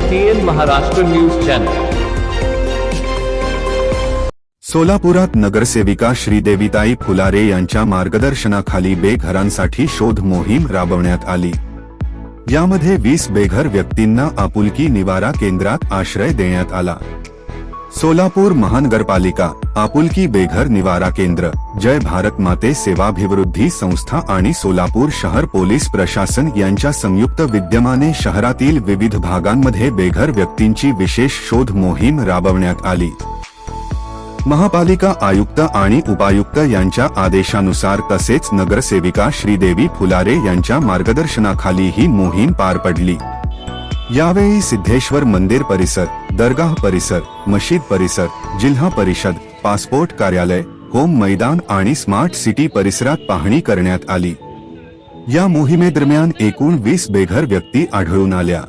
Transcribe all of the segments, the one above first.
TN Maharashtra news channel. सोलापुरात नगरसेविका श्रीदेवीताई फुलारे यांच्या मार्गदर्शनाखाली बेघरांसाठी शोध मोहीम राबवण्यात आली। यामध्ये 20 बेघर व्यक्तींना आपुलकी निवारा केंद्रात आश्रय देण्यात आला। सोलापूर महानगरपालिका, आपुलकी बेघर निवारा केंद्र, जय भारत माते सेवाभिवृद्धी संस्था आणि सोलापूर शहर पोलीस प्रशासन यांच्या संयुक्त विद्यमाने शहरातील विविध भागांमध्ये बेघर व्यक्तींची विशेष शोध मोहीम राबवण्यात आली। महापालिका आयुक्त आणि उपायुक्त यांच्या आदेशानुसार तसेच नगरसेविका श्रीदेवी फुलारे यांच्या मार्गदर्शनाखाली ही मोहीम पार पडली। यावेळी सिद्धेश्वर मंदिर परिसर, दरगाह परिसर, मशीद परिसर, जिल्हा परिषद, पासपोर्ट कार्यालय, होम मैदान आणि स्मार्ट सिटी परिसरात पाहणी करण्यात आली। या मोहिमेदरम्यान एकूण 20 बेघर व्यक्ती आढळून आल्या।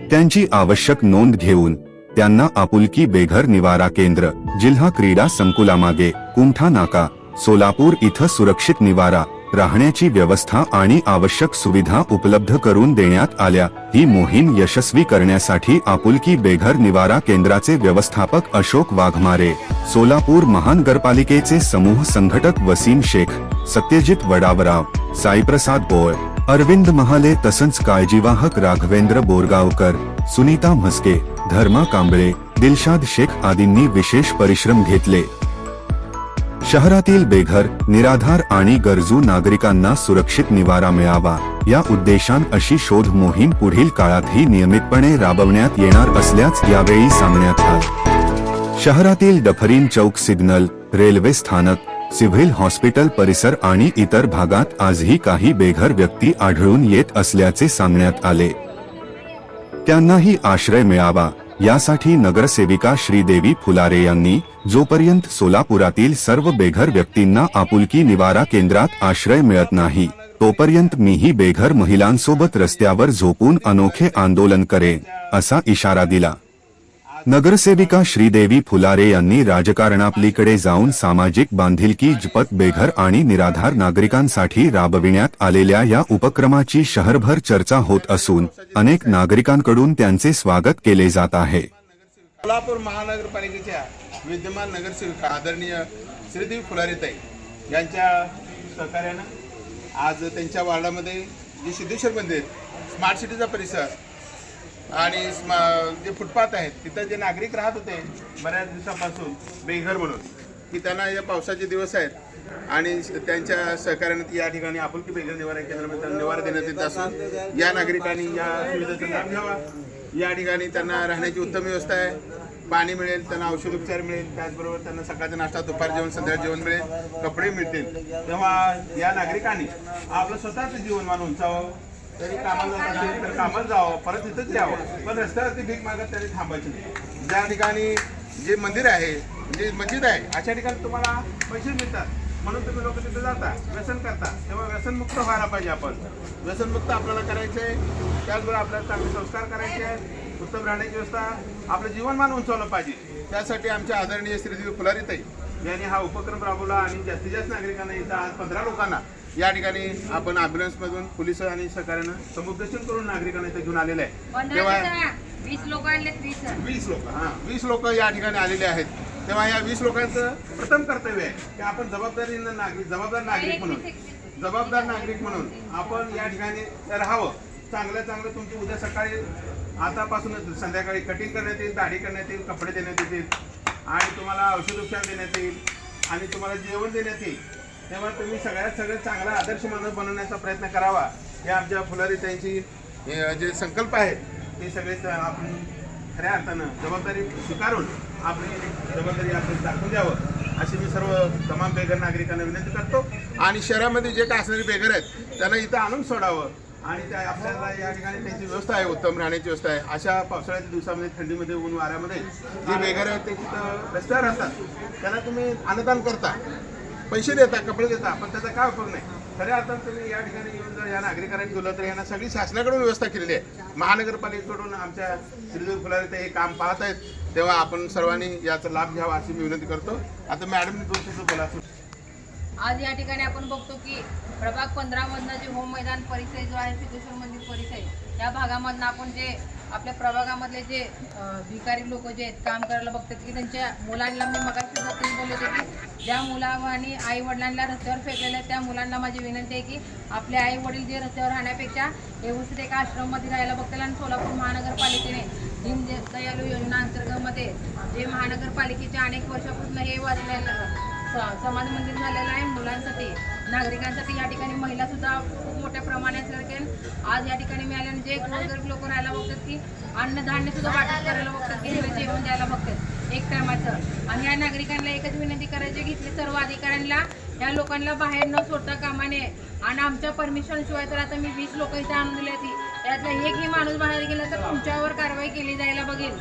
त्यांची आवश्यक नोंद घेऊन त्यांना आपुलकी बेघर निवारा केंद्र, जिल्हा क्रीडा संकुलामागे, कुंठा नाका, सोलापूर इथं सुरक्षित निवारा, राहण्याची व्यवस्था आणि आवश्यक सुविधा उपलब्ध करून देण्यात आल्या। ही मोहीम यशस्वी करण्यासाठी आपुलकी बेघर निवारा केंद्राचे व्यवस्थापक अशोक वाघमारे, सोलापूर महानगरपालिकेचे समूह संघटक वसीम शेख, सत्यजित वडावराव, साईप्रसाद बोळ, अरविंद महाले तसंच काळजीवाहक राघवेंद्र बोरगावकर, सुनीता म्हस्के, धर्मा कांबळे, दिलशाद शेख आदींनी विशेष परिश्रम घेतले। शहरातील बेघर, निराधार आणि गरजू नागरिकांना सुरक्षित निवारा मिळावा या उद्देशाने अशी शोध मोहीम पुढील काळातही नियमितपणे राबवण्यात येणार असल्याचे यावेळी सांगण्यात आले। शहरातील डफरीन चौक, सिग्नल, रेल्वे स्थानक, सिव्हिल हॉस्पिटल परिसर आणि इतर भागात आजही काही बेघर व्यक्ती आढळून येत असल्याचे सांगण्यात आले। त्यांनाही आश्रय मिळावा यासाठी नगरसेविका श्रीदेवी फुलारे यांनी जोपर्यंत सोलापुरातील सर्व बेघर व्यक्तींना आपुलकी निवारा केंद्रात आश्रय मिळत नाही तोपर्यंत मीही बेघर महिलांसोबत रस्त्यावर झोपून अनोखे आंदोलन करेन असा इशारा दिला। नगरसेविका श्रीदेवी फुलारे यांनी राजकारणापलीकडे जाऊन सामाजिक बांधिलकी जपत बेघर आणि निराधार नागरिकांसाठी राबविण्यात आलेल्या या उपक्रमाची शहरभर चर्चा होत असून अनेक नागरिकांकडून त्यांचे स्वागत केले जात आहे। सोलापूर महानगरपालिकेच्या विद्यमान नगरसेविका आदरणीय श्रीदेवी फुलारेताई यांच्या सहकार्यानं आज त्यांच्या वार्डामध्ये जे सिद्धेश्वर मंदिर, स्मार्ट सिटीचा परिसर आणि जे फुटपाथ आहेत तिथं जे नागरिक राहत होते बऱ्याच दिवसापासून बेघर म्हणून की त्यांना या पावसाचे दिवस आहेत आणि त्यांच्या सहकार्याने या ठिकाणी आपुलकी बेघर निवारा केंद्रामध्ये त्यांना निवारा देण्यात येत असून या नागरिकांनी या सुविधेचा लाभ घ्यावा। या ठिकाणी त्यांना राहण्याची उत्तम व्यवस्था आहे, पाणी मिळेल, त्यांना औषधोपचार मिळेल, त्याचबरोबर त्यांना सकाळचा नाश्ता, दुपार जेवण, संध्याकाळ जेवण मिळेल, कपडे मिळतील। तेव्हा या नागरिकांनी आपलं स्वतःचं जीवनमान उंचावं, तरी कामाला जात असेल तर कामाला जावं, परत इथंच यावं, पण रस्त्यावरती भीक मागत त्यांनी थांबायची नाही। ज्या ठिकाणी जे मंदिर आहे, जे मस्जिद आहे, अशा ठिकाणी तुम्हाला पैसे मिळतात म्हणून तुम्ही लोक तिथे जाता, व्यसन करता, तेव्हा व्यसनमुक्त व्हायला पाहिजे। आपण व्यसनमुक्त आपल्याला करायचं आहे, त्याचबरोबर आपल्याला चांगले संस्कार करायचे आहेत, उत्तम राहण्याची व्यवस्था, आपलं जीवनमान उंचावलं पाहिजे। त्यासाठी आमच्या आदरणीय श्रीदेवी फुलारेताई यांनी हा उपक्रम राबवला आणि जास्तीत जास्त नागरिकांना इथं आज 15 लोकांना या ठिकाणी आपण ॲम्ब्युलन्समधून पोलीस आणि सहकार्यानं समुपदेशन करून नागरिकांना इथे घेऊन आलेले आहे। तेव्हा 20 लोक आणले, 20 लोक या ठिकाणी आलेले आहेत। तेव्हा या 20 लोकांचं प्रथम कर्तव्य आहे की आपण जबाबदार नागरिक म्हणून आपण या ठिकाणी राहावं। चांगलं तुमची उद्या सकाळी आतापासूनच संध्याकाळी कटिंग करण्यात येईल, दाढी करण्यात येईल, कपडे देण्यात येतील आणि तुम्हाला औषधोपचार देण्यात येईल आणि तुम्हाला जेवण देण्यात येईल। तेव्हा तुम्ही सगळ्यात चांगला आदर्श माणूस बनवण्याचा प्रयत्न करावा। हे आमच्या फुलारेताईंची जे संकल्प आहेत ते सगळे आपण खऱ्या अर्थानं जबाबदारी स्वीकारून आपली जबाबदारी आपण दाखवून द्यावं अशी मी सर्व तमाम बेघर नागरिकांना विनंती करतो। आणि शहरामध्ये जे काय असणारे बेघर आहेत त्यांना इथं आणून सोडावं आणि त्या आपल्याला या ठिकाणी त्यांची व्यवस्था आहे, उत्तम राहण्याची व्यवस्था आहे। अशा पावसाळ्याच्या दिवसामध्ये, थंडीमध्ये, ऊन वाऱ्यामध्ये जे बेघर आहेत ते तिथं रस्त्यावर राहतात, त्यांना तुम्ही अन्नदान करता, पैसे देता, कपडे देता, पण त्याचा काय उपयोग नाही। खऱ्या अर्थानं तुम्ही या ठिकाणी येऊन जर या नागरिकांनी ठेवलं तर यांना सगळी शासनाकडून व्यवस्था केलेली आहे, महानगरपालिकेकडून आमच्या श्रीदेवी फुलारे हे काम पाहत आहेत। तेव्हा आपण सर्वांनी याचा लाभ घ्यावा अशी मी विनंती करतो। आता मॅडम बोला। आज या ठिकाणी आपण बघतो की प्रभाग 15 मधनं जे होम मैदान परिसर जो आहे, सिद्धेश्वर मंदिर परिसर, या भागामधनं आपण जे आपल्या प्रभागामधले जे भिकारी लोक जे आहेत काम करायला बघतात की त्यांच्या मुलांना मी मगाशी सुद्धा तेच बोलले होते की ज्या मुलांनी आई वडिलांना रस्त्यावर फेकलेल्या त्या मुलांना माझी विनंती आहे की आपले आई वडील जे रस्त्यावर राहण्यापेक्षा व्यवस्थित एका आश्रममध्ये राहायला बघतील. आणि सोलापूर महानगरपालिकेने दीनदयाळू योजना अंतर्गतमध्ये जे महानगरपालिकेच्या अनेक वर्षापासून हे वाढलेलं समाज मंदिर झालेलं आहे मुलांसाठी नागरिकांसाठी. या ठिकाणी महिला सुद्धा खूप मोठ्या प्रमाणात असल्याने आज या ठिकाणी मिळाल्याने जे गोरगरीब लोक राहायला बघतात की अन्नधान्य सुद्धा वाटप करायला बघतात की जेवण द्यायला बघतात एक टायमाचं. आणि या नागरिकांना एकच विनंती करायची की इथले सर्व अधिकाऱ्यांना या लोकांना बाहेर न सोडता कामा नये. आणि आमच्या परमिशन शिवाय तर आता मी 20 लोक इथे आणून दिली होती त्यातला एकही माणूस बाहेर गेला तर तुमच्यावर कारवाई केली जायला बघेल.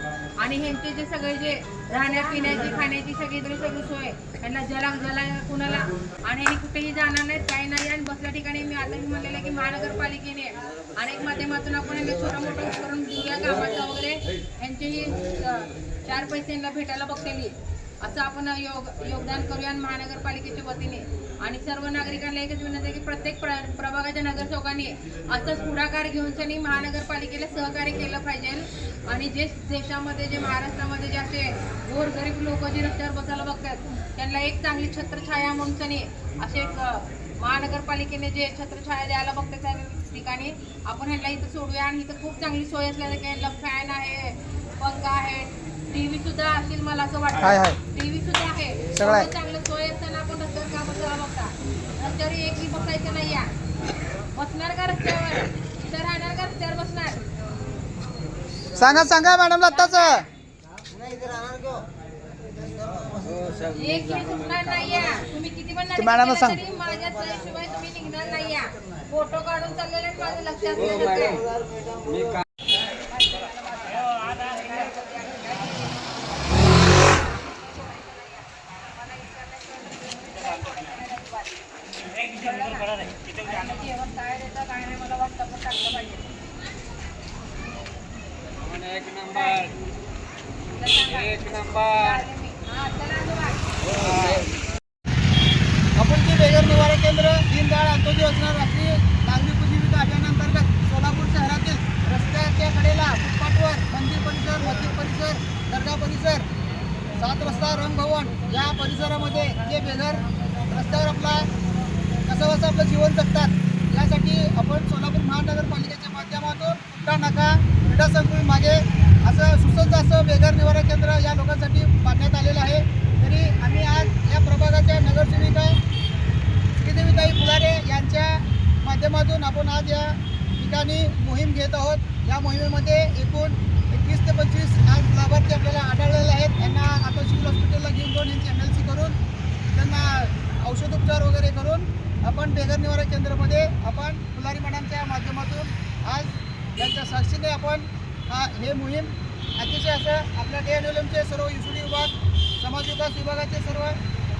आणि ह्यांचे जे सगळे जे राहण्यापिण्याची खाण्याची सगळी सोय त्यांना ज्याला कुणाला आणि कुठेही जाणार नाहीत काही नाही. आणि बसल्या ठिकाणी मी आता म्हणलेलं की महानगरपालिकेने अनेक माध्यमातून आपण यांना छोटा मोठा करून देऊया कामाचा वगैरे यांचेही 4 पैसे यांना भेटायला बघतेली असं आपण योगदान करूया महानगरपालिकेच्या वतीने. आणि सर्व नागरिकांना एकच विनंती आहे की प्रत्येक प्रभागाच्या नगरसेवकांनी असंच पुढाकार घेऊन सनी महानगरपालिकेला सहकार्य केलं पाहिजे. आणि जे देशामध्ये जे महाराष्ट्रामध्ये जे असे गोरगरीब लोक जे रस्त्यावर बसायला बघतात त्यांना एक चांगली छत्रछाया म्हणून सनी असे महानगरपालिकेने जे छत्रछाया द्यायला बघतात त्या ठिकाणी आपण ह्यांना इथं सोडूया. आणि इथं खूप चांगली सोय असल्याने की ह्यांना फॅन आहे, पंखा आहे, टीव्ही सुद्धा असेल मला असं वाटतं. टीव्ही सुद्धा आहे. सगळं चांगलं सोय असताना आपण रस्त्यावर का बसायला बघता. रस्त्यावर एकही बसायचं नाही. या बसणार का रस्त्यावर, इथं राहणार का रस्त्यावर बसणार. सांगा मॅडम आत्ताच एक सुटणार नाही. तुम्ही किती पण मॅडम सांग माझ्या शिवाय तुम्ही निघणार नाही. फोटो काढून चाललेले माझ्या लक्षात जेवण काय देतं काय नाही मला वाटतं पण टाकलं पाहिजे. आपण जे बेघर निवारा केंद्र दीनदयाळ अंत्योदय योजना राष्ट्रीय नागरी उपजीविका अभियानांतर्गत सोलापूर शहरातील रस्त्याच्या कडेला फुटपाथवर मंदिर परिसर, मस्जिद परिसर, दर्गा परिसर, 7 रस्ता, रंगभवन या परिसरामध्ये जे बेघर रस्त्यावर आपला कसं आपलं जीवन जगतात यासाठी आपण सोलापूर महानगरपालिकेच्या माध्यमातून कुट्टा नाका क्रीडा संकुल मागे असं सुसज्ज असं बेघर निवारा केंद्र या लोकांसाठी बांधण्यात आलेलं आहे. तरी आम्ही आज या प्रभागाच्या नगरसेविका श्रीदेवीताई फुलारे यांच्या माध्यमातून आपण आज या ठिकाणी मोहीम घेत आहोत. या मोहिमेमध्ये एकूण 21 ते 25 आज लाभार्थी आपल्याला आढळलेले आहेत. यांना आता सिव्हिल हॉस्पिटलला घेऊन जाऊन यांची MLC करून त्यांना औषधोपचार वगैरे करून आपण बेघर निवारा केंद्रामध्ये आपण फुलारी मॅडमच्या माध्यमातून आज यांच्या साक्षीने आपण हे मोहीम अतिशय असं आपल्या DNLMचे सर्व UCD विभाग, समाज विकास विभागाचे सर्व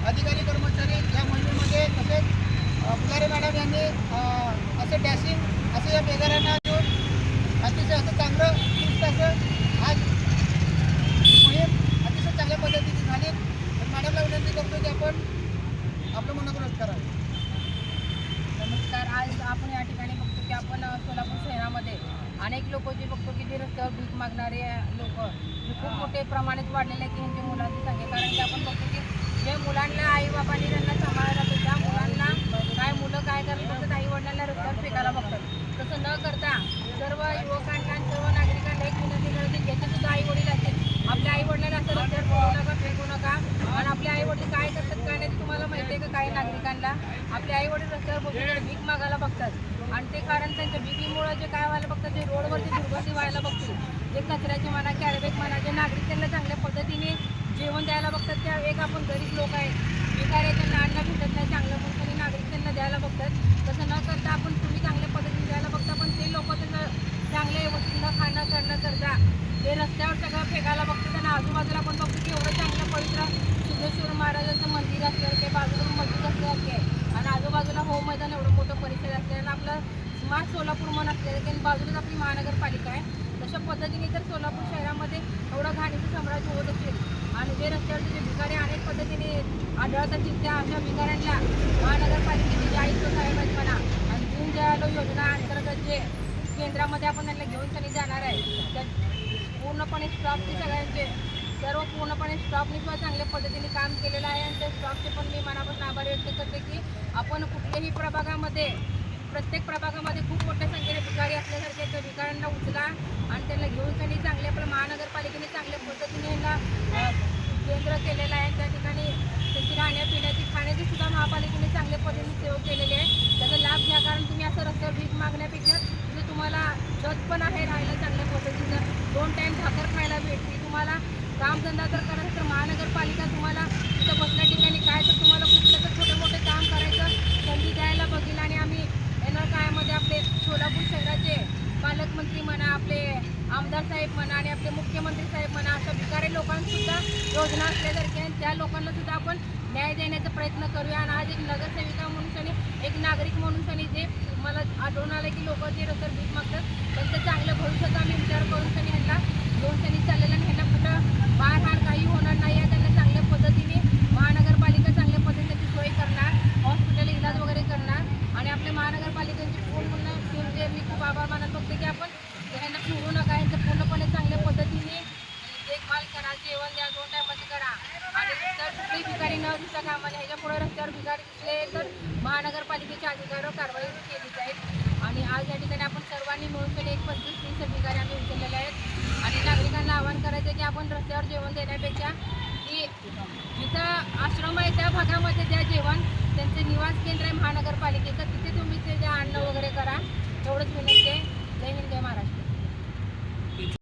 अधिकारी कर्मचारी या मोहिमेमध्ये तसेच फुलारी मॅडम यांनी असे डॅशिंग असे या बेघरांना घेऊन अतिशय असं चांगलं सुस्त असं आज मोहीम अतिशय चांगल्या पद्धतीने झाली. तर मॅडमला विनंती करतो की आपण आपलं मनोगत करावं. नमस्कार. आज आपण या ठिकाणी बघतो की आपण सोलापूर शहरामध्ये अनेक लोक जे बघतो की जे रस्त्यावर भीक मागणारे लोक जे खूप मोठे प्रमाणात वाढलेले आहे की ह्यांच्या मुलांची संख्या. कारण की आपण बघतो की जे मुलांना आईबापांनी त्यांना सांभाळायला जातो त्या मुलांना काय मुलं काय करायला बघतात आई वडिलांना रस्त्यावर फेकायला बघतात. तसं न करता सर्व युवकांना आणि सर्व नागरिकांना एक विनंती करते ज्याचे सुद्धा आई वडील असतील आपल्या आई वडिलांना असं रस्त्यावर फेकू नका. आणि आपले आई वडील काय करतात काय नाही ते तुम्हाला माहिती आहे का. काही नागरिकांना आपले आई वडील रस्त्यावर बसून भीक मागायला बघतात. आणि ते कारण त्यांच्या भीकीमुळं जे काय व्हायला बघतात ते रोडवरती दुर्गती व्हायला बघतील. जे कचऱ्याचे म्हणा कॅरेबॅग म्हणा जे नागरिक त्यांना चांगल्या पद्धतीने जेवण द्यायला बघतात त्या एक आपण गरीब लोक आहेत भिकारी त्यांना अन्न भेटत नाही चांगलं पण तरी नागरिक त्यांना द्यायला बघतात. तसं न करता आपण तुम्ही चांगल्या पद्धतीने द्यायला बघता पण ते लोक त्याचं चांगल्या वस्तूला खाणं करणं करता ते रस्त्यावर सगळं फेकायला बघतात. आणि आजूबाजूला आपण बघतो की एवढं चांगलं पवित्र सिद्धेश्वर महाराजांचं मंदिर असलं ते बाजूला मस्जिद असलं असते आणि आजूबाजूला हो मैदान एवढं मोठं परिसर असल्यानं आपलं स्मार्ट सोलापूर मन असलेलं कारण बाजूलाच आपली महानगरपालिका आहे. तशा पद्धतीने तर सोलापूर शहरामध्ये एवढं घाणीचं साम्राज्य होत असेल आणि जे रस्त्यावरचे जे भिकारी अनेक पद्धतीने आढळतात त्या अशा भिकाऱ्यांना महानगरपालिकेचे जे आयुक्त साहेब आहेत म्हणा आणि दीनदयाळ योजना अंतर्गत जे केंद्रामध्ये आपण त्यांना घेऊन त्यांनी जाणार आहे. त्या पूर्णपणे स्टॉफचे सगळ्यांचे सर्व पूर्णपणे स्टॉफने किंवा चांगल्या पद्धतीने काम केलेलं आहे आणि त्या स्टॉफचे पण मी मनापासून आभार व्यक्त करते की आपण कुठल्याही प्रभागामध्ये प्रत्येक प्रभागामध्ये खूप मोठ्या संख्येने भिकारी असल्यासारखे त्या भिकाऱ्यांना उचला आणि त्यांना घेऊन त्यांनी चांगल्या आपल्या महानगरपालिकेने चांगल्या पद्धतीने यांना केंद्र केलेलं आहे. त्या ठिकाणी त्यांची राहण्यापिण्याची खाण्याची सुद्धा महापालिकेने चांगल्या पद्धतीने सेवा केलेली आहे. त्याचा लाभ घ्या, कारण तुम्ही असं रस्त्यावर भीक मागण्यापेक्षा तिथे तुम्हाला छत पण आहे राहायला चांगल्या पद्धतीचं, 2 टाईम भाकर खायला भेटते. तुम्हाला कामधंदा जर करायचं तर महानगरपालिका तुम्हाला तिथं बसल्या ठिकाणी काय तर तुम्हाला कुठलं तर छोटे मोठे काम करायचं संधी द्यायला बघेल. आणि आम्ही येणार काळामध्ये आपले सोलापूर शहराचे पालकमंत्री म्हणा, आपले आमदार साहेब म्हणा आणि आपले मुख्यमंत्री साहेब म्हणा, अशा भिकारी लोकांसुद्धा योजना असल्यासारख्या आणि त्या लोकांना सुद्धा आपण न्याय देण्याचा प्रयत्न करूया. आणि आज एक नगरसेविका म्हणून आणि एक नागरिक म्हणून जे मला आढळून आलं की लोक जे रस्त्यावर भीक मागतात त्यांचं चांगलं भविष्याचा आम्ही विचार करून ह्यांना घेऊन चाललेलं आणि ह्यांना कुठं मारहाण काही होणार नाही आहे. त्यांना चांगल्या पद्धतीने महानगरपालिका चांगल्या पद्धतीची सोय करणार, हॉस्पिटल इलाज वगैरे करणार आणि आपल्या महानगरपालिकेची पूर्ण मी खूप आभार मानत बघते की आपण ह्यांना फिरू नका, यांचं पूर्णपणे चांगल्या पद्धतीने देखभाल करा, जेवण द्या, 2 टायमाचं करा आणि जर कुठलीही भिकारी न दिसता कामाने ह्याच्या पुढे रस्त्यावर भिकारी दिसले तर महानगरपालिकेच्या अधिकाऱ्यावर कारवाई केली जाईल. आणि आज या ठिकाणी आपण सर्वांनी मिळून एक 25-30 भिकारी आम्ही उचललेले आहेत आणि नागरिकांना आवाहन करायचं की आपण रस्त्यावर जेवण देण्यापेक्षा की जिथं आश्रम आहे त्या भागामध्ये द्या जेवण, त्यांचे निवास केंद्र आहे महानगरपालिकेचं, तिथे तुम्ही ते अन्न वगैरे करा, एवढंच विनंती आहे. जय हिंद, जय महाराष्ट्र.